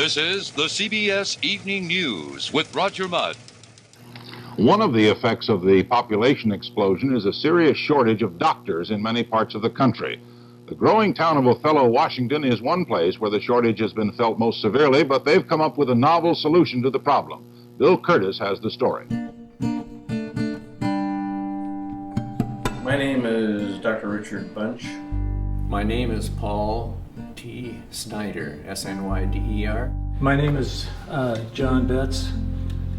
This is the CBS Evening News with Roger Mudd. One of the effects of the population explosion is a serious shortage of doctors in many parts of the country. The growing town of Othello, Washington, is one place where the shortage has been felt most severely, but they've come up with a novel solution to the problem. Bill Curtis has the story. My name is Dr. Richard Bunch. My name is Paul T. Snyder, S-N-Y-D-E-R. My name is John Betz.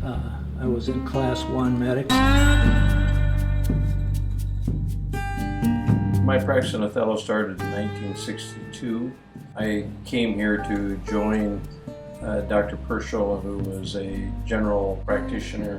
I was in Class 1 MEDEX. My practice in Othello started in 1962. I came here to join Dr. Pershall, who was a general practitioner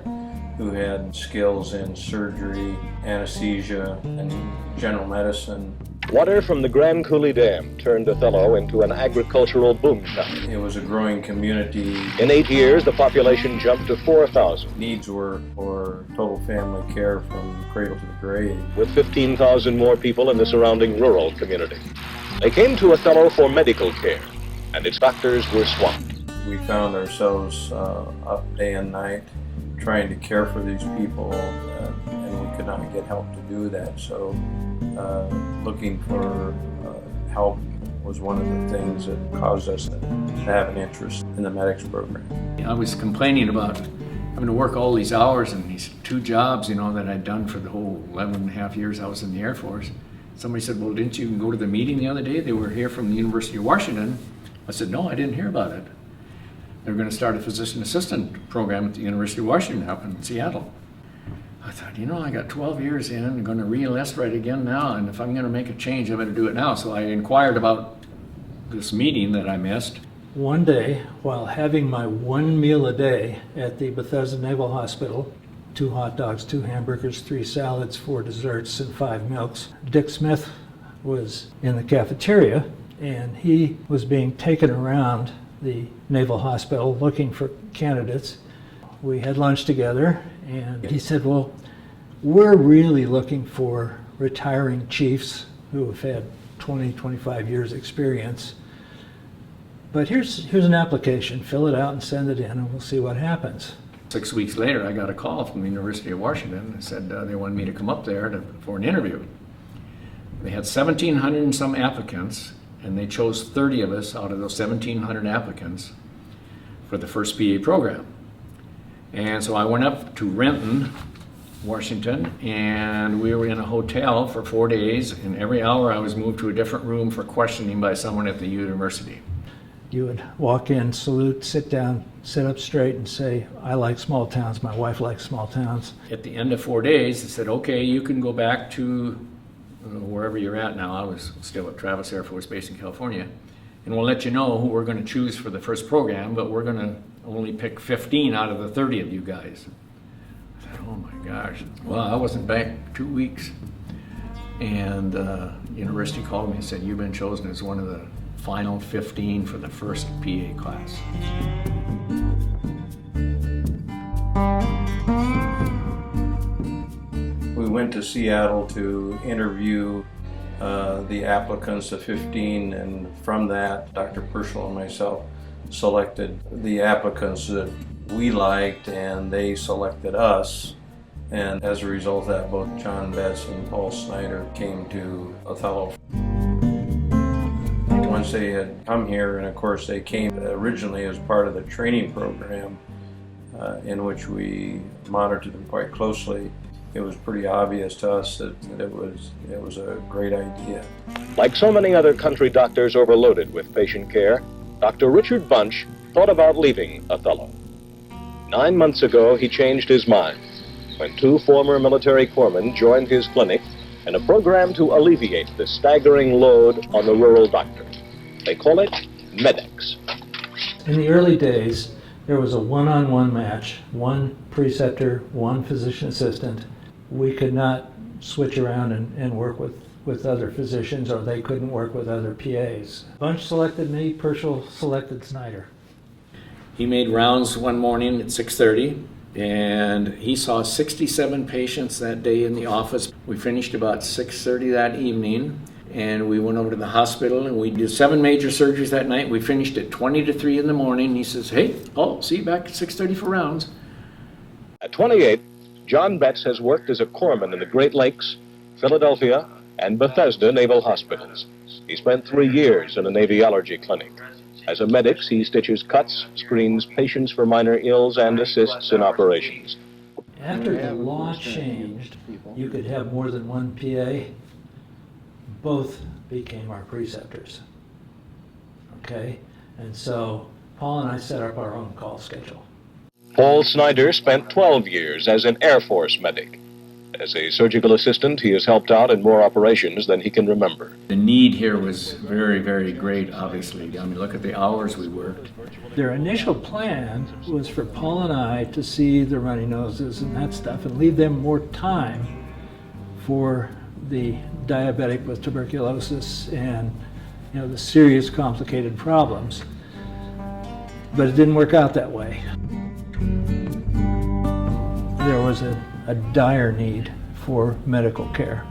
who had skills in surgery, anesthesia, and general medicine. Water from the Grand Coulee Dam turned Othello into an agricultural boom town. It was a growing community. In 8 years, the population jumped to 4,000. Needs were for total family care from cradle to the grave. With 15,000 more people in the surrounding rural community. They came to Othello for medical care, and its doctors were swamped. We found ourselves up day and night trying to care for these people, and we could not get help to do that. So looking for help was one of the things that caused us to have an interest in the MEDEX program. I was complaining about having to work all these hours and these 2 jobs, that I'd done for the whole 11 and a half years I was in the Air Force. Somebody said, well, didn't you go to the meeting the other day? They were here from the University of Washington. I said, no, I didn't hear about it. They're going to start a physician assistant program at the University of Washington up in Seattle. I thought, I got 12 years in, I'm going to re-enlist right again now, and if I'm going to make a change, I better do it now. So I inquired about this meeting that I missed. One day, while having my 1 meal a day at the Bethesda Naval Hospital, 2 hot dogs, 2 hamburgers, 3 salads, 4 desserts, and 5 milks, Dick Smith was in the cafeteria, and he was being taken around the Naval Hospital looking for candidates. We had lunch together, and he said, well, we're really looking for retiring chiefs who have had 20, 25 years experience. But here's an application. Fill it out and send it in, and we'll see what happens. 6 weeks later, I got a call from the University of Washington and said they wanted me to come up there for an interview. They had 1,700 and some applicants, and they chose 30 of us out of those 1,700 applicants for the first PA program. And so I went up to Renton, Washington, and we were in a hotel for 4 days, and every hour I was moved to a different room for questioning by someone at the university. You would walk in, salute, sit down, sit up straight, and say, I like small towns, my wife likes small towns. At the end of 4 days, they said, okay, you can go back to wherever you're at now. I was still at Travis Air Force Base in California. And we'll let you know who we're going to choose for the first program, but we're going to only pick 15 out of the 30 of you guys. I said, oh my gosh. Well, I wasn't back 2 weeks. And university called me and said, you've been chosen as one of the final 15 for the first PA class. We went to Seattle to interview the applicants, the 15, and from that, Dr. Pershall and myself selected the applicants that we liked, and they selected us. And as a result of that, both John Betz and Paul Snyder came to Othello. Once they had come here, and of course they came originally as part of the training program in which we monitored them quite closely, it was pretty obvious to us that it was a great idea. Like so many other country doctors overloaded with patient care, Dr. Richard Bunch thought about leaving Othello. 9 months ago, he changed his mind when 2 former military corpsmen joined his clinic in a program to alleviate the staggering load on the rural doctor. They call it MEDEX. In the early days, there was a one-on-one match, 1 preceptor, 1 physician assistant. We could not switch around and work with other physicians, or they couldn't work with other PAs. Bunch selected me, Pershall selected Snyder. He made rounds one morning at 6:30, and he saw 67 patients that day in the office. We finished about 6:30 that evening, And we went over to the hospital and we did 7 major surgeries that night. We finished at 20 to 3 in the morning. He says, hey, see you back at 6:30 for rounds. At 28, John Betz has worked as a corpsman in the Great Lakes, Philadelphia, and Bethesda naval hospitals. He spent 3 years in a naviology clinic. As a medic, he stitches cuts, screens patients for minor ills, and assists in operations. After the law changed, you could have more than one PA. Both became our preceptors. Okay? And so Paul and I set up our own call schedule. Paul Snyder spent 12 years as an Air Force medic. As a surgical assistant, he has helped out in more operations than he can remember. The need here was very, very great, obviously. I mean, look at the hours we worked. Their initial plan was for Paul and I to see the runny noses and that stuff and leave them more time for the diabetic with tuberculosis and, the serious complicated problems. But it didn't work out that way. There was a dire need for medical care.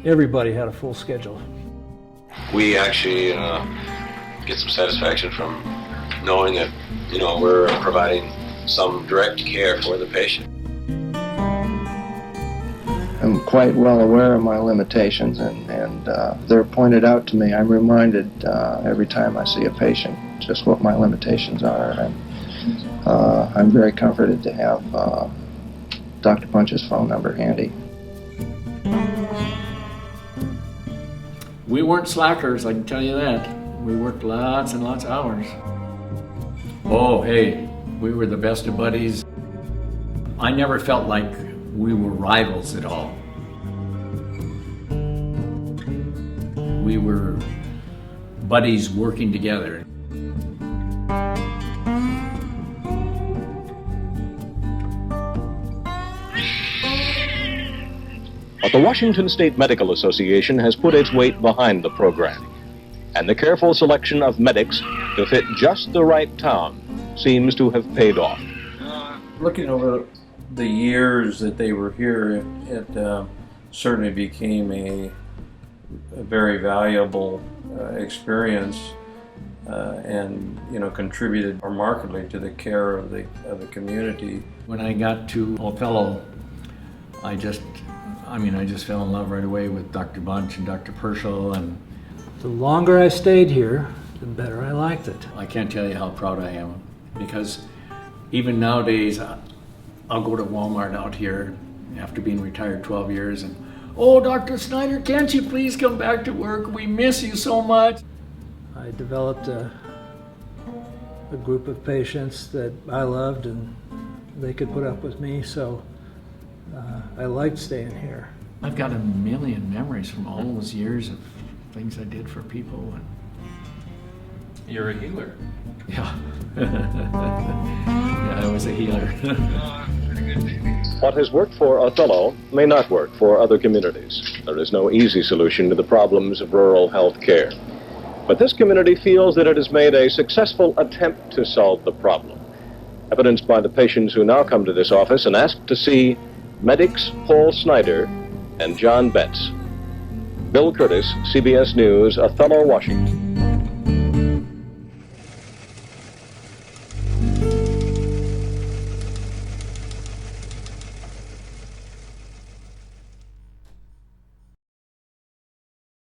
Everybody had a full schedule. We actually get some satisfaction from knowing that, we're providing some direct care for the patient. I'm quite well aware of my limitations, and they're pointed out to me. I'm reminded every time I see a patient just what my limitations are. And I'm very comforted to have Dr. Bunch's phone number handy. We weren't slackers, I can tell you that. We worked lots and lots of hours. Oh, hey, we were the best of buddies. I never felt like we were rivals at all. We were buddies working together. But the Washington State Medical Association has put its weight behind the program, and the careful selection of medics to fit just the right town seems to have paid off. Looking over the years that they were here, it certainly became a very valuable experience and contributed remarkably to the care of the community. When I got to Othello, I just fell in love right away with Dr. Bunch and Dr. Pershall, and The longer I stayed here, the better I liked it. I can't tell you how proud I am, because even nowadays I'll go to Walmart out here after being retired 12 years and, oh, Dr. Snyder, can't you please come back to work? We miss you so much. I developed a group of patients that I loved and they could put up with me, so I liked staying here. I've got a million memories from all those years of things I did for people. And you're a healer. yeah. Yeah, I was a healer. What has worked for Othello may not work for other communities. There is no easy solution to the problems of rural health care. But this community feels that it has made a successful attempt to solve the problem, evidenced by the patients who now come to this office and ask to see medics Paul Snyder and John Betz. Bill Curtis, CBS News, Othello, Washington.